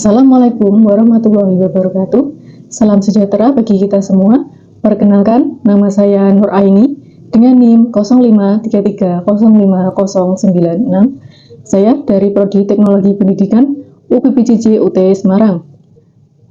Assalamualaikum warahmatullahi wabarakatuh. Salam sejahtera bagi kita semua. Perkenalkan, nama saya Nur Aini dengan NIM 0533050096. Saya dari Prodi Teknologi Pendidikan UPPJJ UT Semarang.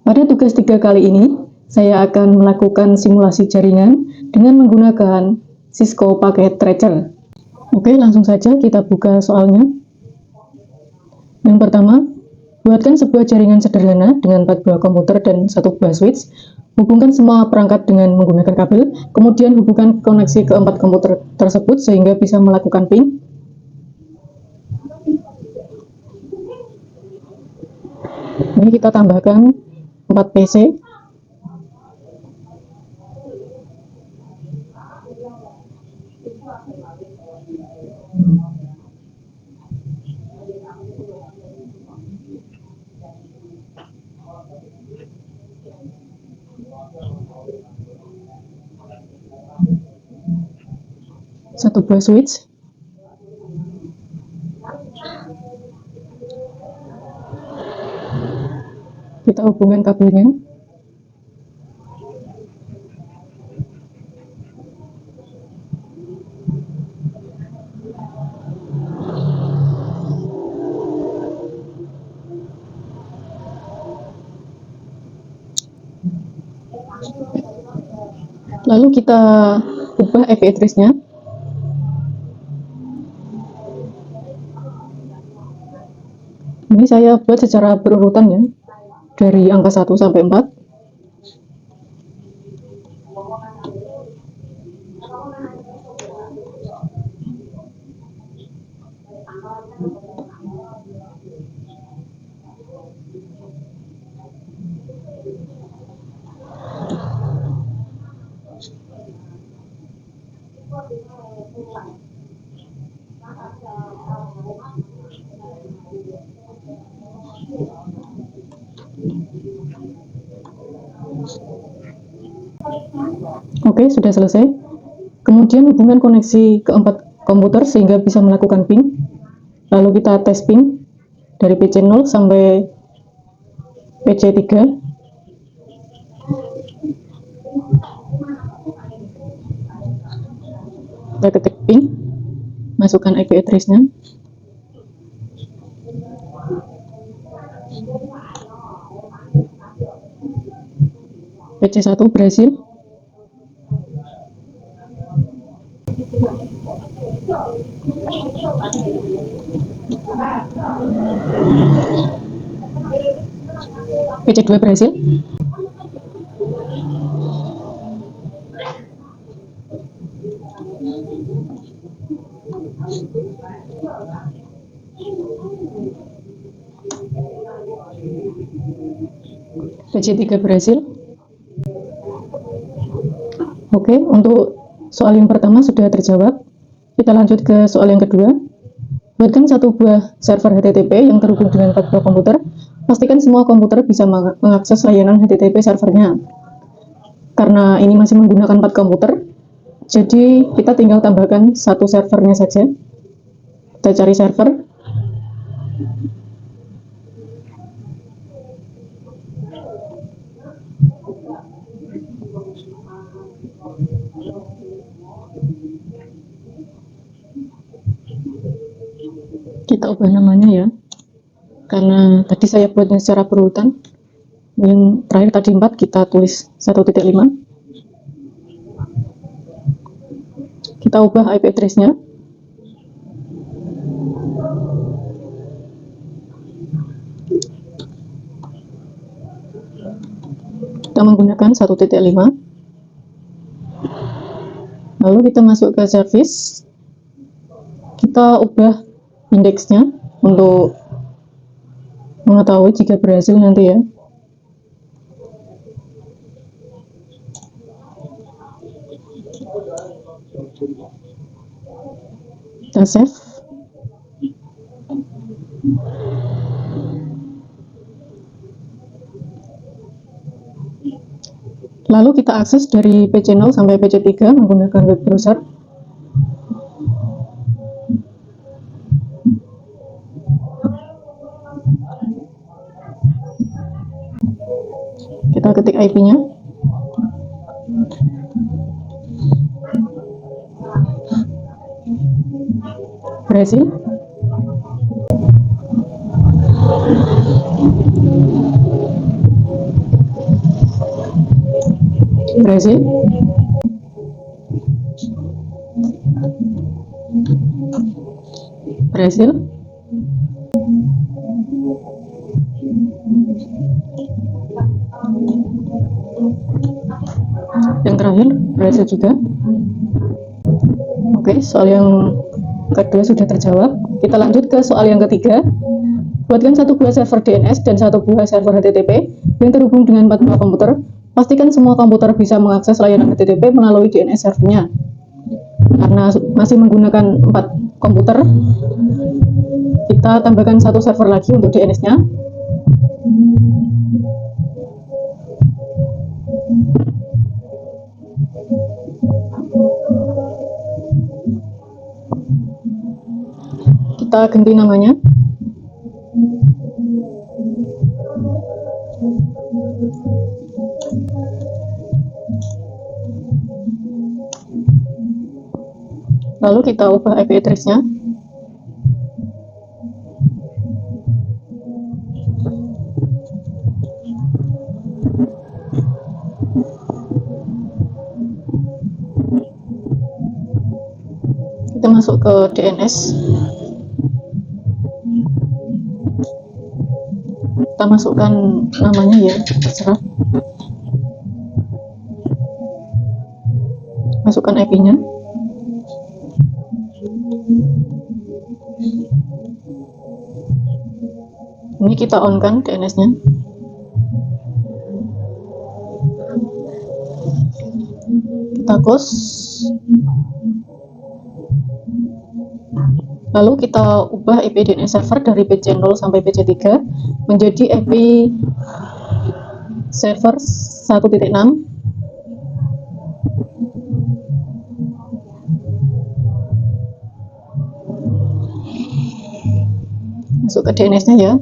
Pada tugas 3 kali ini, saya akan melakukan simulasi jaringan dengan menggunakan Cisco Packet Tracer. Oke, langsung saja kita buka soalnya. Yang pertama, buatkan sebuah jaringan sederhana dengan 4 buah komputer dan 1 buah switch. Hubungkan semua perangkat dengan menggunakan kabel, kemudian hubungkan koneksi ke 4 komputer tersebut sehingga bisa melakukan ping. Ini kita tambahkan 4 PC. Satu buah switch. Kita hubungkan kabelnya. Lalu kita ubah IP address-nya. Ini saya buat secara berurutan ya, dari angka 1 sampai 4. Oke, sudah selesai. Kemudian hubungkan koneksi ke 4 komputer sehingga bisa melakukan ping. Lalu kita tes ping dari PC 0 sampai PC 3. Kita ketik ping, masukkan IP address-nya. PC 1 berhasil. PC 2 berhasil. PC 3 berhasil. Oke, untuk soal yang pertama sudah terjawab. Kita lanjut ke soal yang kedua. Buatkan 1 buah server HTTP yang terhubung dengan 4 buah komputer. Pastikan semua komputer bisa mengakses layanan HTTP servernya. Karena ini masih menggunakan 4 komputer, jadi kita tinggal tambahkan 1 servernya saja. Kita cari server. Kita ubah namanya ya, karena tadi saya buatnya secara berurutan. Yang terakhir tadi 4, kita tulis 1.5. Kita ubah IP address-nya. Kita menggunakan 1.5. Lalu kita masuk ke service. Kita ubah indeksnya untuk mengetahui jika berhasil nanti ya. Kita save. Lalu kita akses dari PC 0 sampai PC 3 menggunakan web browser. Kita ketik IP-nya. Berhasil. Berhasil. Berhasil. Yang terakhir berhasil juga. Oke, soal yang kedua sudah terjawab. Kita lanjut ke soal yang ketiga. Buatkan satu buah server DNS dan satu buah server HTTP yang terhubung dengan 4 buah komputer. Pastikan semua komputer bisa mengakses layanan HTTP melalui DNS servernya. Karena masih menggunakan 4 komputer, kita tambahkan satu server lagi untuk DNS-nya. Kita ganti namanya. Lalu kita ubah IP address-nya. Kita masuk ke DNS. Kita masukkan namanya ya, terserah. Masukkan IP-nya. Ini kita on kan DNS-nya. Kita close. Lalu kita ubah IP DNS server dari PC0 sampai PC3 menjadi IP server 1.6. Masuk ke DNS-nya ya.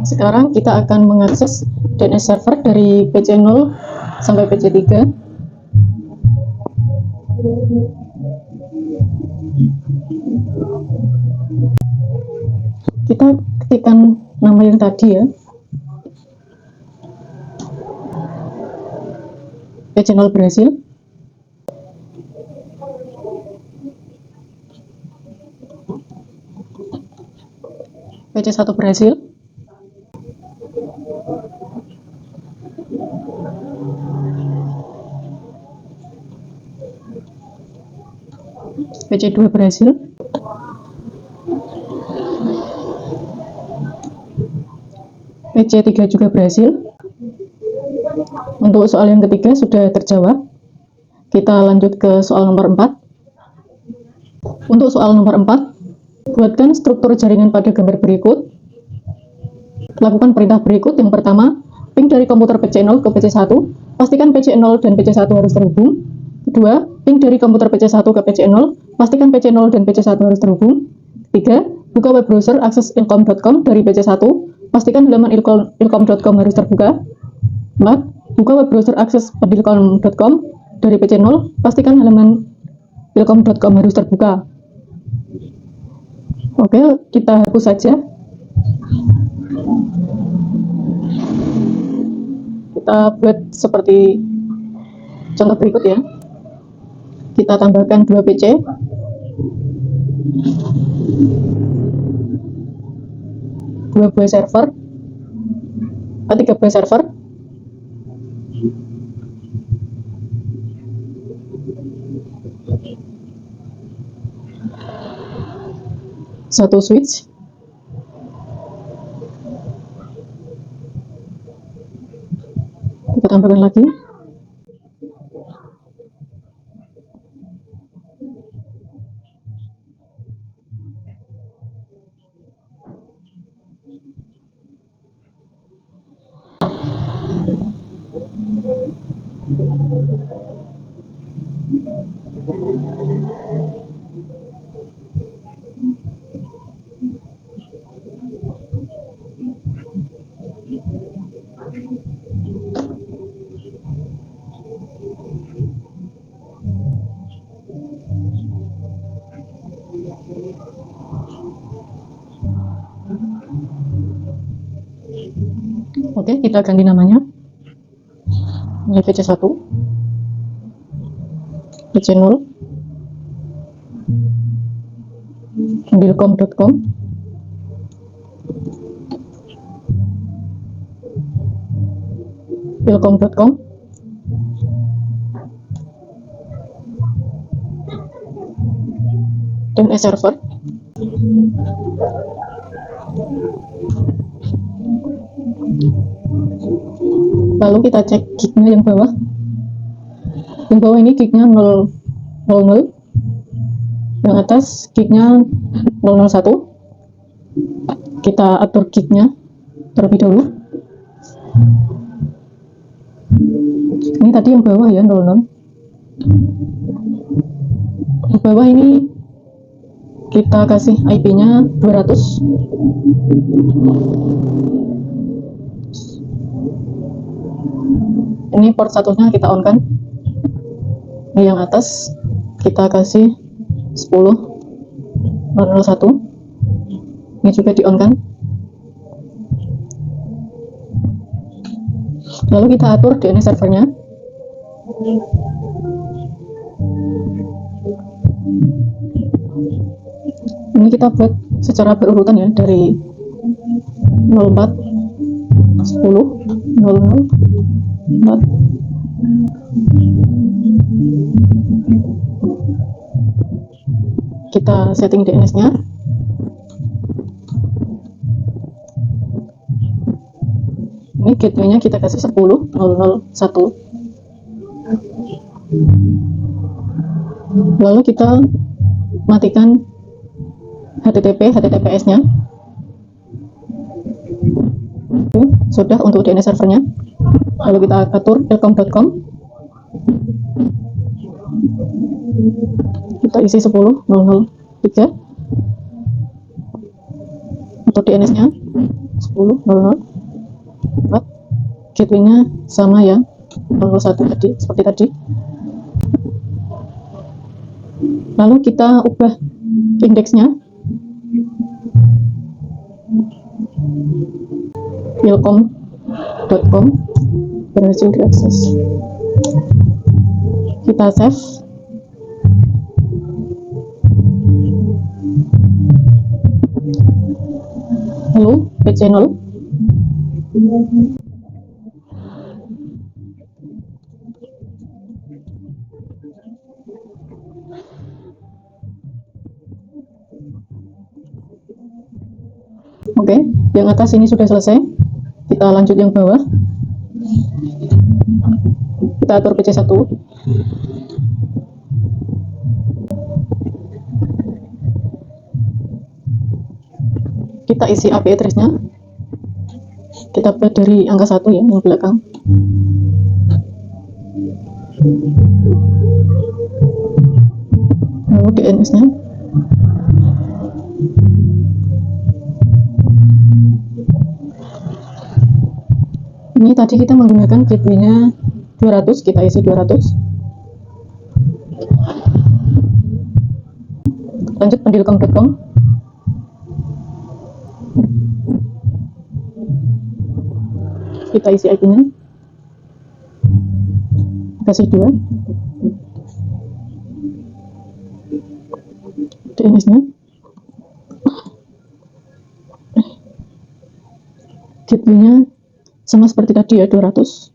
Sekarang kita akan mengakses DNS server dari PC0 sampai PC3. Kita ketikkan nama yang tadi ya. PC0 berhasil. PC1 berhasil. PC2 berhasil. PC3 juga berhasil. Untuk soal yang ketiga sudah terjawab. Kita lanjut ke soal nomor 4. Untuk soal nomor 4, buatkan struktur jaringan pada gambar berikut. Lakukan perintah berikut. Yang pertama, ping dari komputer PC0 ke PC1. Pastikan PC0 dan PC1 harus terhubung. Kedua, ping dari komputer PC1 ke PC0. Pastikan PC0 dan PC1 harus terhubung. Ketiga, buka web browser akses ilkom.com dari PC1. Pastikan halaman ilkom.com harus terbuka. 4. Buka web browser akses pedilkom.com dari PC0. Pastikan halaman ilkom.com harus terbuka. Oke, kita hapus saja. Kita buat seperti contoh berikut ya. Kita tambahkan 2 PC. Dua buah server, 3 buah server. satu switch. Kita tambahkan lagi. Oke, kita ganti namanya. Ini PC1, PC0, bilkom.com, bilkom.com, DNS server. Lalu kita cek gignya yang bawah. Yang bawah ini gignya 000, yang atas gignya 001. Kita atur gignya terlebih dahulu. Ini tadi yang bawah ya, 00. Yang bawah ini kita kasih IP-nya 200. Ini port satunya kita on kan. Ini yang atas kita kasih 10.001. Ini juga di on kan. Lalu kita atur DNS servernya. Ini kita buat secara berurutan ya, dari 04, 10, 00, 4. Kita setting DNS-nya. Ini gateway-nya kita kasih 10.001. Lalu kita matikan HTTPS-nya. Sudah untuk DNS servernya. Lalu kita atur bilkom.com. Kita isi 10.003. Untuk DNS-nya 10.004. Gateway-nya sama ya, 01 tadi, seperti tadi. Lalu kita ubah indeksnya. bilkom.com berhasil diakses. Kita save. Lalu PC0. Oke, yang atas ini sudah selesai. Kita lanjut yang bawah. Kita atur PC1. Kita isi IP address-nya. Kita buat dari angka 1 ya, yang belakang. Lalu DNS-nya. Ini tadi kita menggunakan gateway-nya 200, kita isi 200. Lanjut pendilkom.com. Kita isi IP-nya. Kasih 2. DNS-nya. Gateway-nya sama seperti tadi ya, 200.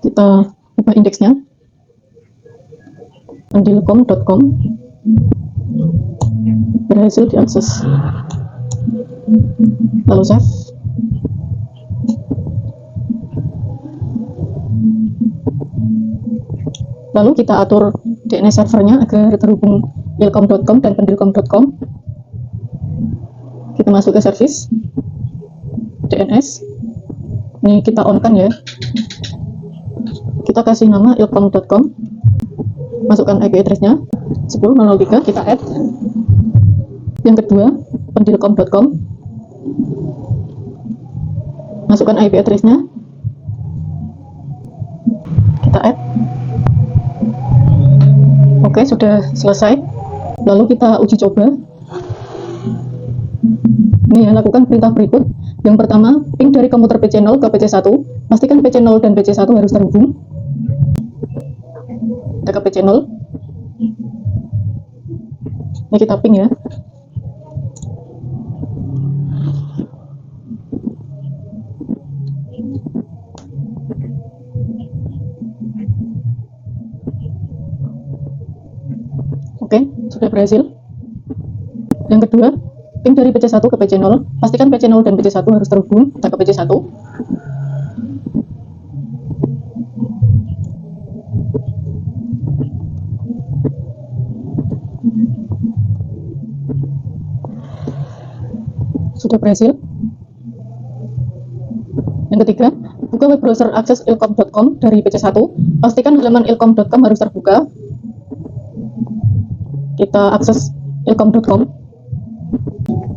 Kita ubah indeksnya. pendilkom.com. Berhasil diakses. Lalu save. Lalu kita atur DNS servernya agar terhubung ilkom.com dan pendilkom.com. Kita masuk ke service DNS. Ini kita on kan ya. Kita kasih nama ilkom.com. Masukkan IP address-nya 10.003, kita add. Yang kedua, pendilkom.com. Masukkan IP address-nya. Kita add. Oke, sudah selesai. Lalu kita uji coba. Ini ya, lakukan perintah berikut. Yang pertama, ping dari komputer PC0 ke PC1. Pastikan PC0 dan PC1 harus terhubung. Kita ke PC0. Ini kita ping ya. Oke, sudah berhasil. Yang kedua, ping dari PC1 ke PC0. Pastikan PC0 dan PC1 harus terhubung. Kita ke PC1. Sudah berhasil. Yang ketiga, buka web browser akses ilkom.com dari PC1. Pastikan halaman ilkom.com harus terbuka. Kita akses ilkom.com.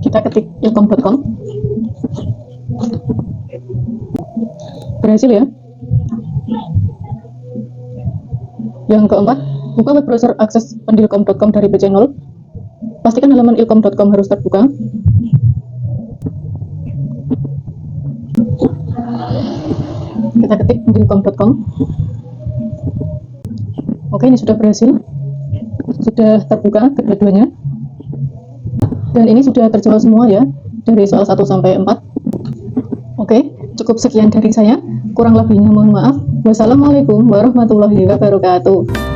Kita ketik ilkom.com. Berhasil ya. Yang keempat, buka web browser akses pendilkom.com dari PC0. Pastikan halaman ilkom.com harus terbuka. Kita ketik pendilkom.com. Oke, ini sudah berhasil. Sudah terbuka kedua-duanya. Dan ini sudah terjawab semua ya, dari soal 1 sampai 4. Oke, cukup sekian dari saya. Kurang lebihnya mohon maaf. Wassalamualaikum warahmatullahi wabarakatuh.